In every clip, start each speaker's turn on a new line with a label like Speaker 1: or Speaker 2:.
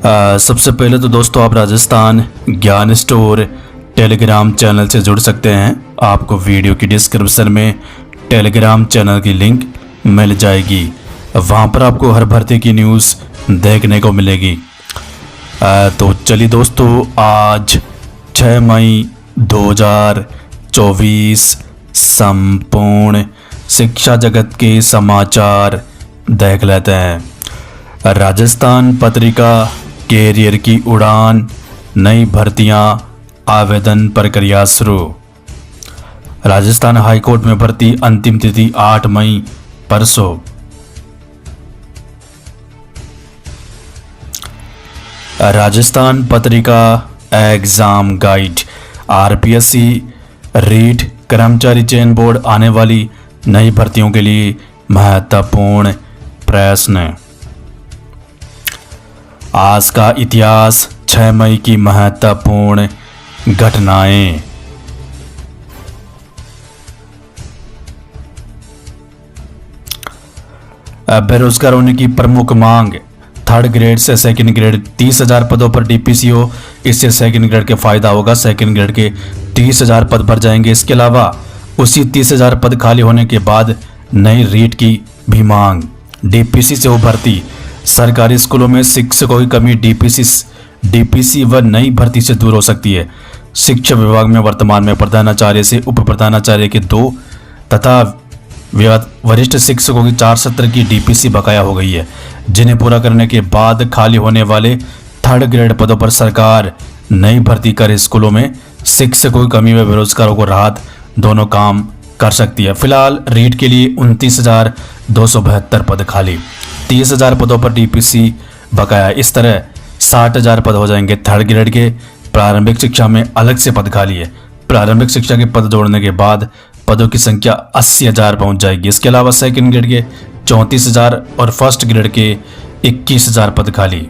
Speaker 1: सबसे पहले तो दोस्तों आप राजस्थान ज्ञान स्टोर टेलीग्राम चैनल से जुड़ सकते हैं। आपको वीडियो की डिस्क्रिप्शन में टेलीग्राम चैनल की लिंक मिल जाएगी। वहाँ पर आपको हर भर्ती की न्यूज़ देखने को मिलेगी। तो चलिए दोस्तों, आज 6 मई 2024 संपूर्ण शिक्षा जगत के समाचार देख लेते हैं। राजस्थान पत्रिका कैरियर की उड़ान, नई भर्तियां, आवेदन प्रक्रिया शुरू। राजस्थान हाईकोर्ट में भर्ती अंतिम तिथि 8 मई परसों। Rajasthan Patrika exam guide, RPSC REET कर्मचारी चयन बोर्ड आने वाली नई भर्तियों के लिए महत्वपूर्ण प्रश्न। आज का इतिहास, 6 मई की महत्वपूर्ण घटनाएं। बेरोजगार होने की प्रमुख मांग, थर्ड ग्रेड से सेकंड ग्रेड 30,000 पदों पर डीपीसी हो। इससे सेकंड ग्रेड के फायदा होगा। सेकंड ग्रेड के 30,000 पद भर जाएंगे। इसके अलावा उसी 30,000 पद खाली होने के बाद नई रीट की भी मांग। डीपीसी से हो भर्ती, सरकारी स्कूलों में शिक्षकों की कमी डीपीसी व नई भर्ती से दूर हो सकती है। शिक्षा विभाग में वर्तमान में प्रधानाचार्य से उप प्रधानाचार्य के 2 तथा वरिष्ठ शिक्षकों की 4 सत्र की डीपीसी बकाया हो गई है, जिन्हें पूरा करने के बाद खाली होने वाले थर्ड ग्रेड पदों पर सरकार नई भर्ती कर स्कूलों में शिक्षकों की कमी व बेरोजगारों को राहत दोनों काम कर सकती है। फिलहाल रीट के लिए 29,272 पद खाली, 30,000 पदों पर डीपीसी बकाया। इस तरह 60,000 पद हो जाएंगे। थर्ड ग्रेड के प्रारंभिक शिक्षा में अलग से पद खाली है। प्रारंभिक शिक्षा के पद जोड़ने के बाद पदों की संख्या 80,000 पहुंच जाएगी। इसके अलावा सेकंड ग्रेड के 34,000 और फर्स्ट ग्रेड के 21,000 पद खाली।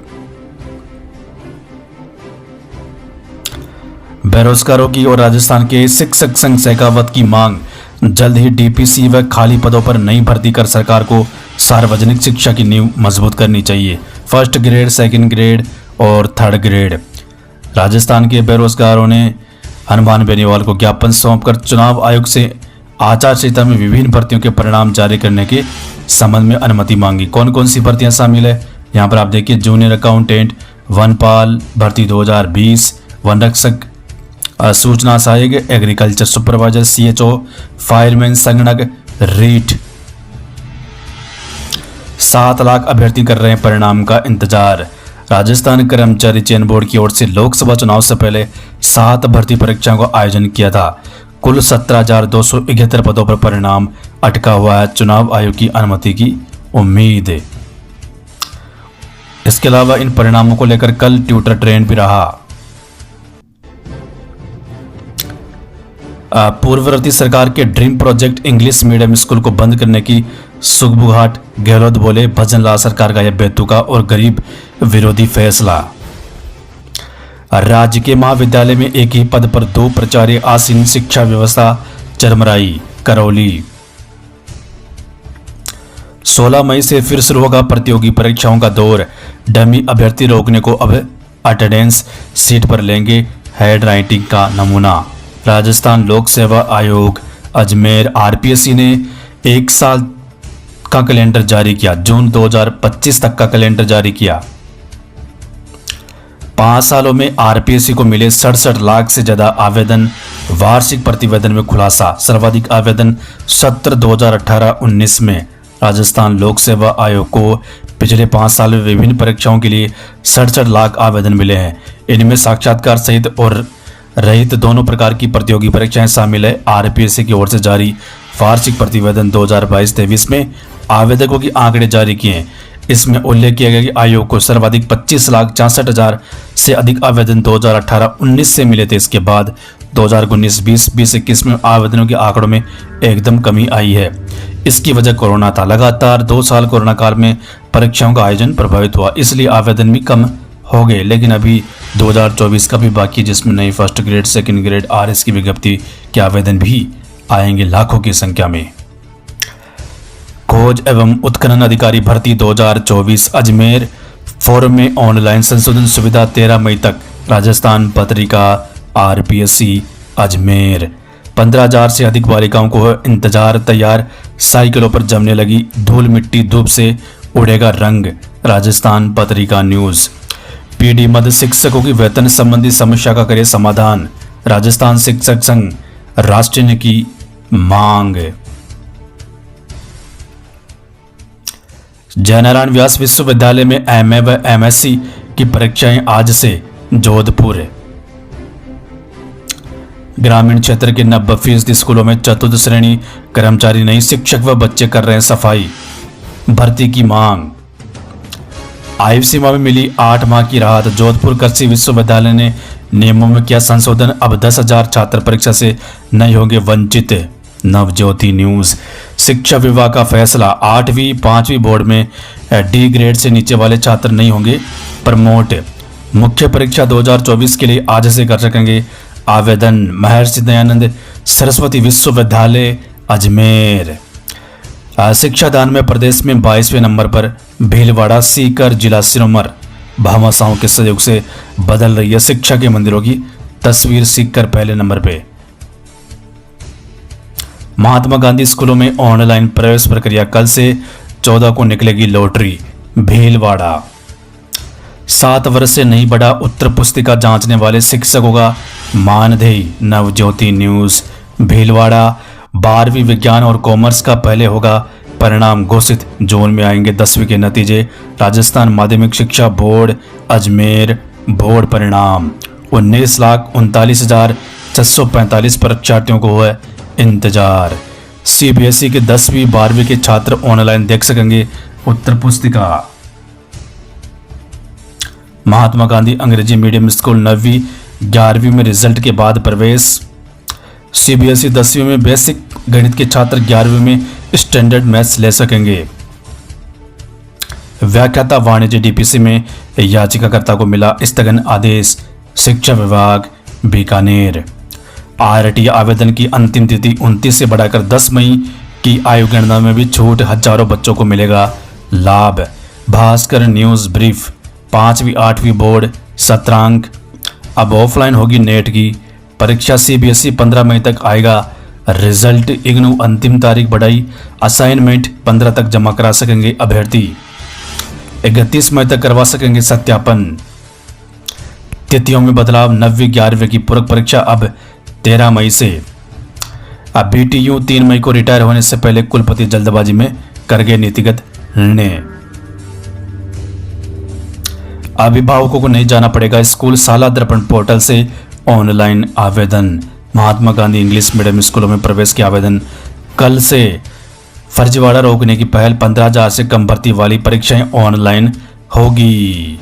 Speaker 1: बेरोजगारों की और राजस्थान के शिक्षक संघ शेखावत की मांग, जल्द ही डीपीसी व खाली पदों पर नई भर्ती कर सरकार को सार्वजनिक शिक्षा की नींव मजबूत करनी चाहिए। फर्स्ट ग्रेड, सेकंड ग्रेड और थर्ड ग्रेड। राजस्थान के बेरोजगारों ने हनुमान बेनीवाल को ज्ञापन सौंपकर चुनाव आयोग से आचार संहिता में विभिन्न भर्तियों के परिणाम जारी करने के संबंध में अनुमति मांगी। कौन कौन सी भर्तियां शामिल है यहाँ पर आप देखिए। जूनियर अकाउंटेंट, वनपाल भर्ती 2020, वन रक्षक, सूचना सहायक, एग्रीकल्चर सुपरवाइजर, सीएचओ, फायरमैन, संगणक, रीट। 7 लाख अभ्यर्थी कर रहे हैं परिणाम का इंतजार। राजस्थान कर्मचारी चयन बोर्ड की ओर से लोकसभा चुनाव से पहले 7 भर्ती परीक्षाओं का आयोजन किया था। कुल 17,271 पदों पर परिणाम अटका हुआ है। चुनाव आयोग की अनुमति की उम्मीद है। इसके अलावा इन परिणामों को लेकर कल ट्विटर ट्रेंड भी रहा। पूर्ववर्ती सरकार के dream project English medium school को बंद करने की सुगबुगाहट, गहलोत बोले, भजनलाल सरकार का यह बेतुका और गरीब विरोधी फैसला। राज्य के महाविद्यालय में एक ही पद पर 2 प्राचार्य आसीन, शिक्षा व्यवस्था चरमराई। करौली, 16 मई से फिर शुरू होगा प्रतियोगी परीक्षाओं का दौर। डमी अभ्यर्थी रोकने को अब अटेंडेंस सीट पर लेंगे हैंड राइटिंग का नमूना। राजस्थान लोक सेवा आयोग अजमेर, आरपीएससी ने 1 साल का कैलेंडर जारी किया। जून 2025 तक का कैलेंडर जारी किया। 5 सालों में आरपीएससी को मिले 67 लाख से ज्यादा आवेदन। वार्षिक प्रतिवेदन में खुलासा, सर्वाधिक आवेदन सत्र 2018-19 में। राजस्थान लोक सेवा आयोग को पिछले 5 साल में विभिन्न परीक्षाओं के लिए 67 लाख आवेदन मिले हैं। इनमें साक्षात्कार सहित और रहित दोनों प्रकार की प्रतियोगी परीक्षाएं शामिल है। आरपीएससी की ओर से जारी वार्षिक प्रतिवेदन 2022-23 में आवेदकों की आंकड़े जारी किए हैं। इसमें उल्लेख किया गया कि आयोग को सर्वाधिक 25,64,000 से अधिक आवेदन 2018-19 से मिले थे। इसके बाद 2019-20, 2021 में आवेदनों के आंकड़ों में एकदम कमी आई है। इसकी वजह कोरोना था। लगातार 2 साल कोरोना काल में परीक्षाओं का आयोजन प्रभावित हुआ, इसलिए आवेदन भी कम हो गए। लेकिन अभी 2024 का भी बाकी, जिसमें नई first grade, second grade, RS की विज्ञप्ति के आवेदन भी आएंगे लाखों की संख्या में। खोज एवं उत्खनन अधिकारी भर्ती 2024 अजमेर, फोरम में ऑनलाइन संशोधन सुविधा 13 मई तक। राजस्थान पत्रिका आरपीएससी अजमेर। 15,000 से अधिक बालिकाओं को है इंतजार। तैयार साइकिलों पर जमने लगी धूल मिट्टी, धूप से उड़ेगा रंग। राजस्थान पत्रिका न्यूज। पीडी मध्य शिक्षकों की वेतन संबंधी समस्या का करे समाधान। राजस्थान शिक्षक संघ राष्ट्रीय ने की मांग। जयनारायण व्यास विश्वविद्यालय में एमए व एमएससी की परीक्षाएं आज से। जोधपुर। ग्रामीण क्षेत्र के 90% स्कूलों में चतुर्थ श्रेणी कर्मचारी नहीं, शिक्षक व बच्चे कर रहे हैं सफाई। भर्ती की मांग। आयु सीमा में मिली 8 माह की राहत। जोधपुर कृषि विश्वविद्यालय ने नियमों में किया संशोधन। अब 10,000 छात्र परीक्षा से नहीं होंगे वंचित। नवज्योति न्यूज। शिक्षा विभाग का फैसला। 8वीं 5वीं बोर्ड में डी ग्रेड से नीचे वाले छात्र नहीं होंगे प्रमोट। मुख्य परीक्षा 2024 के लिए आज से कर सकेंगे आवेदन। महर्षि दयानंद सरस्वती विश्वविद्यालय अजमेर। शिक्षा दान में प्रदेश में 22वें नंबर पर भीलवाड़ा। सीकर जिला सिरमौर भामाशाहों के सहयोग से बदल रही है शिक्षा के मंदिरों की तस्वीर। सीकर पहले नंबर पे। महात्मा गांधी स्कूलों में ऑनलाइन प्रवेश प्रक्रिया। कल से 14 को निकलेगी लॉटरी। भीलवाड़ा। 7 वर्ष से नहीं बढ़ा उत्तर पुस्तिका जांचने वाले शिक्षकों का मानदेय। नवज्योति न्यूज। भीलवाड़ा। 12वीं विज्ञान और कॉमर्स का पहले होगा परिणाम घोषित। जून में आएंगे 10वीं के नतीजे। राजस्थान माध्यमिक शिक्षा बोर्ड अजमेर। बोर्ड परिणाम। 19,39,645 परीक्षार्थियों को है इंतजार। सीबीएसई के 10वीं 12वीं के छात्र ऑनलाइन देख सकेंगे उत्तर पुस्तिका। महात्मा गांधी अंग्रेजी मीडियम स्कूल 9वीं 11वीं में रिजल्ट के बाद प्रवेश। सीबीएसई 10वीं में बेसिक गणित के छात्र 11वीं में स्टैंडर्ड मैथ्स ले सकेंगे। व्याख्याता वाणिज्य डीपीसी में याचिकाकर्ता को मिला स्थगन आदेश। शिक्षा विभाग बीकानेर। आरटी आवेदन की अंतिम तिथि 29 से बढ़ाकर 10 मई की। आयु गणना में भी छूट। हजारों बच्चों को मिलेगा लाभ। Bhaskar news brief. 5वीं 8वीं बोर्ड सत्रांक। अब ऑफलाइन होगी नेट की परीक्षा। सीबीएसई 15 मई तक आएगा रिजल्ट। इग्नू अंतिम तारीख बढ़ाई। असाइनमेंट 15 तक जमा करा सकेंगे अभ्यर्थी। 31 मई तक करवा सकेंगे सत्यापन। तिथियों में बदलाव। 9वीं 11वीं की पूरक परीक्षा अब 13 मई से। अब बीटीयू 3 मई को रिटायर होने से पहले कुलपति जल्दबाजी में कर गए नीतिगत निर्णय। अभिभावकों को नहीं जाना पड़ेगा स्कूल। साला दर्पण पोर्टल से ऑनलाइन आवेदन। महात्मा गांधी इंग्लिश मीडियम स्कूलों में प्रवेश के आवेदन कल से। फर्जीवाड़ा रोकने की पहल। 15,000 से कम भर्ती वाली परीक्षाएं ऑनलाइन होगी।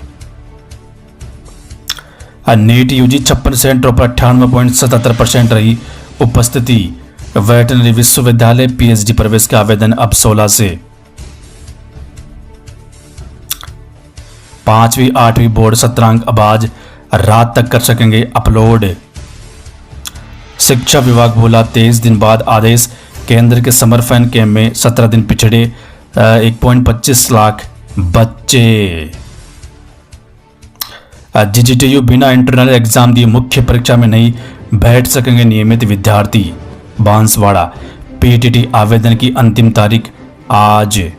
Speaker 1: नीट यूजी 56 सेंटरों पर 98.77% रही उपस्थिति। वेटनरी विश्वविद्यालय पीएचडी प्रवेश के आवेदन अब 16 से। 5वीं 8वीं बोर्ड सत्रांक अब आज रात तक कर सकेंगे अपलोड। शिक्षा विभाग बोला 23 दिन बाद आदेश। केंद्र के समर फैन कैंप में 17 दिन पिछड़े 1.25 लाख बच्चे। जीजीटीयू बिना इंटरनल एग्जाम दिए मुख्य परीक्षा में नहीं बैठ सकेंगे नियमित विद्यार्थी। बांसवाड़ा। पीटीटी आवेदन की अंतिम तारीख आज।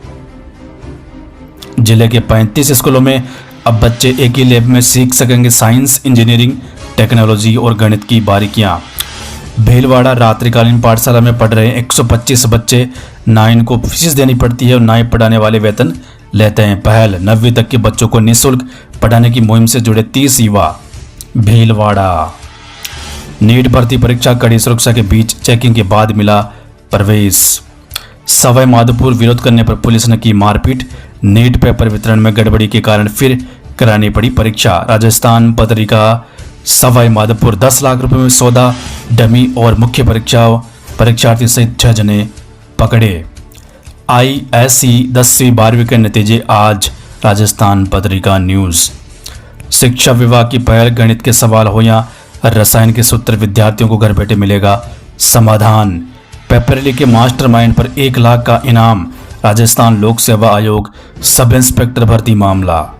Speaker 1: जिले के 35 स्कूलों में अब बच्चे एक ही लैब में सीख सकेंगे साइंस, इंजीनियरिंग, टेक्नोलॉजी और गणित की बारीकियां। भीलवाड़ा। रात्रिकालीन पाठशाला में पढ़ रहे 125 बच्चे। ना इनको फीस देनी पड़ती है और ना ही पढ़ाने वाले वेतन लेते हैं। पहल। 9वीं तक के बच्चों को निःशुल्क पढ़ाने की मुहिम से जुड़े 30 युवा। भीलवाड़ा। नीट भर्ती परीक्षा कड़ी सुरक्षा के बीच चेकिंग के बाद मिला प्रवेश। सवाई माधोपुर। विरोध करने पर पुलिस ने की मारपीट। नीट पेपर वितरण में गड़बड़ी के कारण फिर करानी पड़ी परीक्षा। राजस्थान पत्रिका सवाई माधोपुर। 10 लाख रुपए में सौदा डमी और मुख्य परीक्षार्थी सहित 6 जने पकड़े। आईएससी 10वीं 12वीं के नतीजे आज। राजस्थान पत्रिका न्यूज। शिक्षा विभाग की पहल। गणित के सवाल हो या रसायन के सूत्र, विद्यार्थियों को घर बैठे मिलेगा समाधान। पेपरली के मास्टरमाइंड पर 1 लाख का इनाम। राजस्थान लोक सेवा आयोग सब इंस्पेक्टर भर्ती मामला।